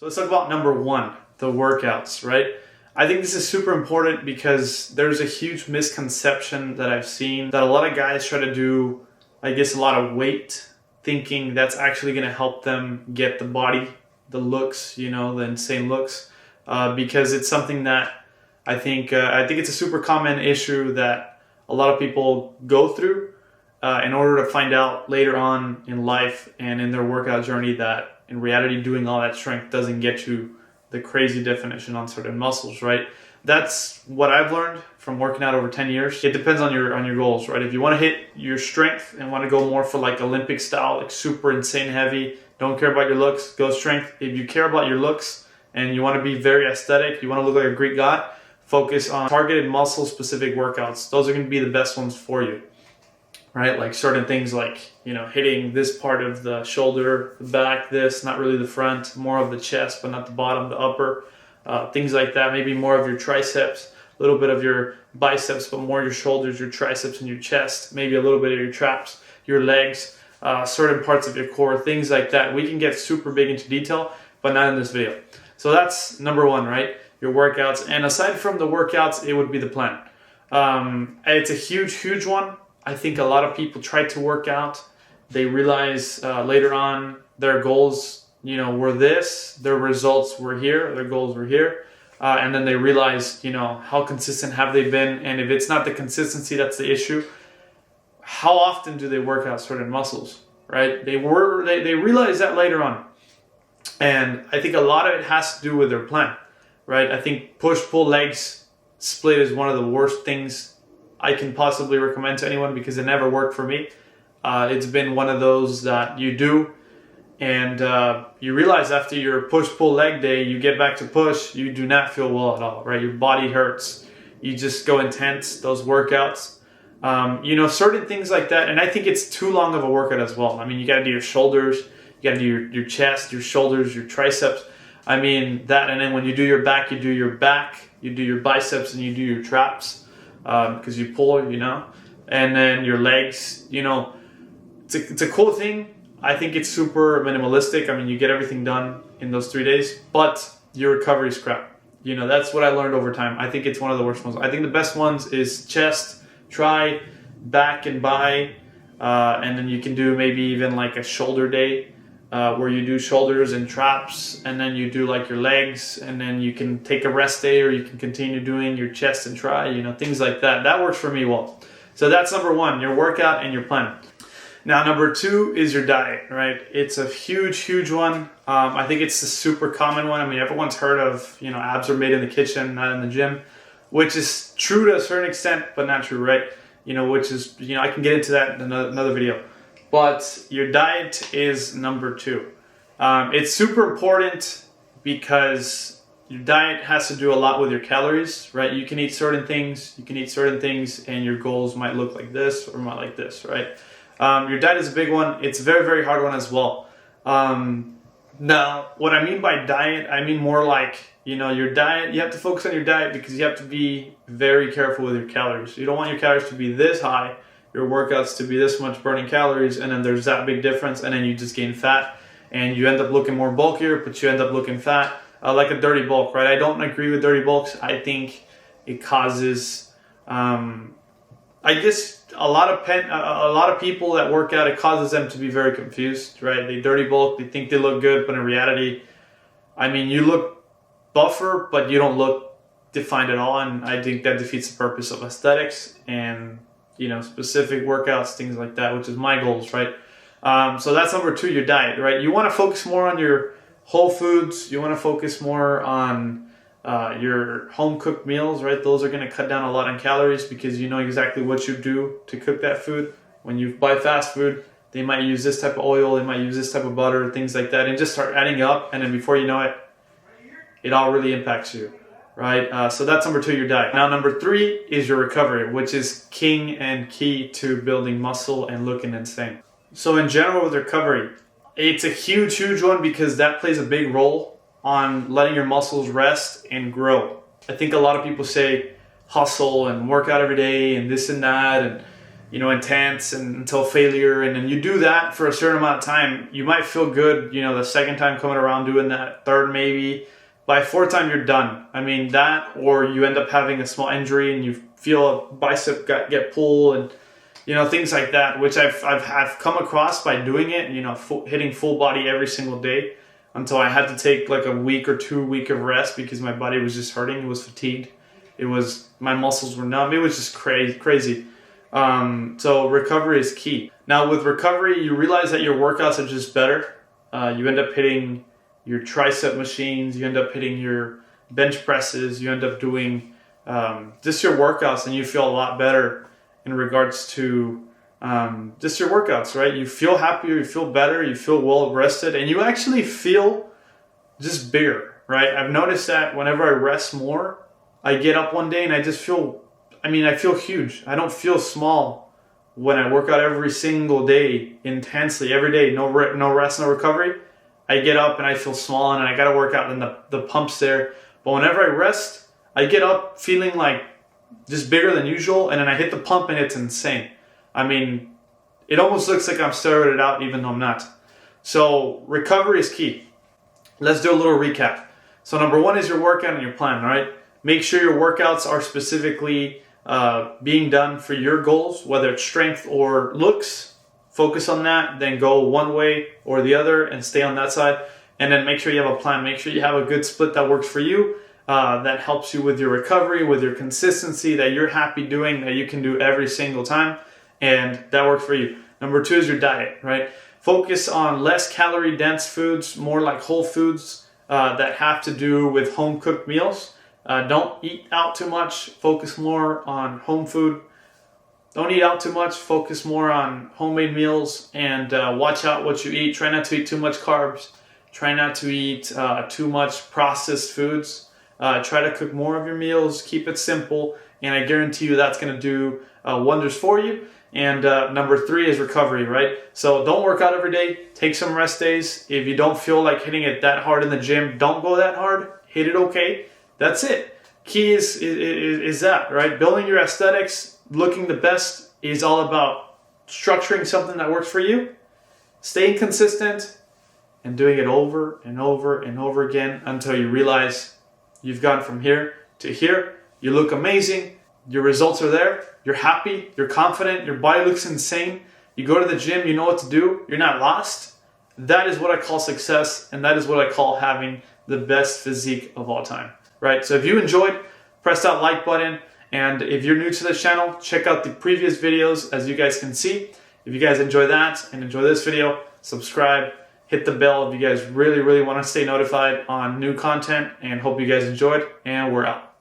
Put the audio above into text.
So let's talk about number one, the workouts, right? I think this is super important because there's a huge misconception that I've seen that a lot of guys try to do, I guess, a lot of weight, thinking that's actually going to help them get the body, the looks, the insane looks, because it's something that I think it's a super common issue that a lot of people go through in order to find out later on in life and in their workout journey that in reality doing all that strength doesn't get you the crazy definition on certain muscles, right? That's what I've learned from working out over 10 years. It depends on your goals, right? If you want to hit your strength and want to go more for like Olympic style, like super insane heavy, don't care about your looks, go strength. If you care about your looks and you want to be very aesthetic, you want to look like a Greek god, focus on targeted muscle specific workouts. Those are going to be the best ones for you, right? Like certain things like, hitting this part of the shoulder, the back, this, not really the front, more of the chest, but not the bottom, the upper, things like that. Maybe more of your triceps, a little bit of your biceps, but more your shoulders, your triceps, and your chest, maybe a little bit of your traps, your legs, certain parts of your core, things like that. We can get super big into detail, but not in this video. So that's number one, right? Your workouts. And aside from the workouts, it would be the plan. It's a huge one. I think a lot of people try to work out. They realize later on their goals, were this, their results were here, their goals were here. And then they realize, how consistent have they been? And if it's not the consistency that's the issue, how often do they work out certain muscles, right? They realize that later on. And I think a lot of it has to do with their plan, right? I think push-pull legs split is one of the worst things I can possibly recommend to anyone because it never worked for me. It's been one of those that you do and you realize after your push-pull leg day, you get back to push, you do not feel well at all, right? Your body hurts. You just go intense, those workouts. Certain things like that. And I think it's too long of a workout as well. I mean, you got to do your shoulders, you got to do your chest, your shoulders, your triceps. I mean, that. And then when you do your back, you do your back, you do your biceps, and you do your traps because you pull, and then your legs, it's a cool thing. I think it's super minimalistic. I mean, you get everything done in those 3 days, but your recovery is crap. That's what I learned over time. I think it's one of the worst ones. I think the best ones is chest, tri, back, and bi, and then you can do maybe even like a shoulder day where you do shoulders and traps, and then you do like your legs, and then you can take a rest day or you can continue doing your chest and tri, things like that. That works for me well. So that's number one, your workout and your plan. Now, number two is your diet, right? It's a huge one. I think it's a super common one. I mean, everyone's heard of, abs are made in the kitchen, not in the gym, which is true to a certain extent, but not true, right? Which is, I can get into that in another video. But your diet is number two. It's super important because your diet has to do a lot with your calories, right? You can eat certain things, and your goals might look like this or might like this, right? Your diet is a big one. It's a very hard one as well. Now, what I mean by diet, I mean more like, your diet, you have to focus on your diet because you have to be very careful with your calories. You don't want your calories to be this high, your workouts to be this much burning calories, and then there's that big difference, and then you just gain fat, and you end up looking more bulkier, but you end up looking fat, like a dirty bulk, right? I don't agree with dirty bulks. I think it causes, I guess a lot of people that work out, it causes them to be very confused, right? They dirty bulk, they think they look good, but in reality, I mean, you look buffer, but you don't look defined at all, and I think that defeats the purpose of aesthetics and specific workouts, things like that, which is my goals, right? So that's number two, your diet, right? You want to focus more on your whole foods. You want to focus more on your home cooked meals, right? Those are going to cut down a lot on calories because you know exactly what you do to cook that food. When you buy fast food, they might use this type of oil, they might use this type of butter, things like that, and just start adding up, and then before you know it, it all really impacts you, right? So that's number two, your diet. Now, number three is your recovery, which is king and key to building muscle and looking insane. So in general with recovery, it's a huge one because that plays a big role on letting your muscles rest and grow. I think a lot of people say hustle and work out every day and this and that, and intense and until failure. And then you do that for a certain amount of time. You might feel good, the second time coming around doing that, third maybe. By fourth time, you're done. I mean, that, or you end up having a small injury and you feel a bicep get pulled and, things like that, which I've come across by doing it, hitting full body every single day until I had to take like a week or 2 weeks of rest because my body was just hurting. It was fatigued. My muscles were numb. It was just crazy. So recovery is key. Now with recovery, you realize that your workouts are just better. You end up hitting your tricep machines, you end up hitting your bench presses, you end up doing just your workouts, and you feel a lot better in regards to just your workouts, right? You feel happier, you feel better, you feel well rested, and you actually feel just bigger, right? I've noticed that whenever I rest more, I get up one day and I just feel, I feel huge. I don't feel small when I work out every single day, intensely, every day, no rest, no recovery. I get up and I feel small and I got to work out and the pump's there. But whenever I rest, I get up feeling like just bigger than usual, and then I hit the pump and it's insane. It almost looks like I'm steroided out even though I'm not. So recovery is key. Let's do a little recap. So number one is your workout and your plan, right? Make sure your workouts are specifically being done for your goals, whether it's strength or looks. Focus on that, then go one way or the other and stay on that side. And then make sure you have a plan. Make sure you have a good split that works for you, that helps you with your recovery, with your consistency, that you're happy doing, that you can do every single time, and that works for you. Number two is your diet, right? Focus on less calorie dense foods, more like whole foods that have to do with home cooked meals. Don't eat out too much. Focus more on home food. Don't eat out too much. Focus more on homemade meals, and watch out what you eat. Try not to eat too much carbs. Try not to eat too much processed foods. Try to cook more of your meals. Keep it simple, and I guarantee you that's going to do wonders for you. And number three is recovery, right? So don't work out every day. Take some rest days. If you don't feel like hitting it that hard in the gym, don't go that hard. Hit it okay. That's it. Key is that, right? Building your aesthetics, looking the best, is all about structuring something that works for you, staying consistent, and doing it over and over and over again until you realize you've gone from here to here. You look amazing. Your results are there. You're happy. You're confident. Your body looks insane. You go to the gym. You know what to do. You're not lost. That is what I call success, and that is what I call having the best physique of all time, right? So if you enjoyed, press that like button. And if you're new to this channel, check out the previous videos, as you guys can see. If you guys enjoy that and enjoy this video, subscribe, hit the bell if you guys really want to stay notified on new content, and hope you guys enjoyed, and we're out.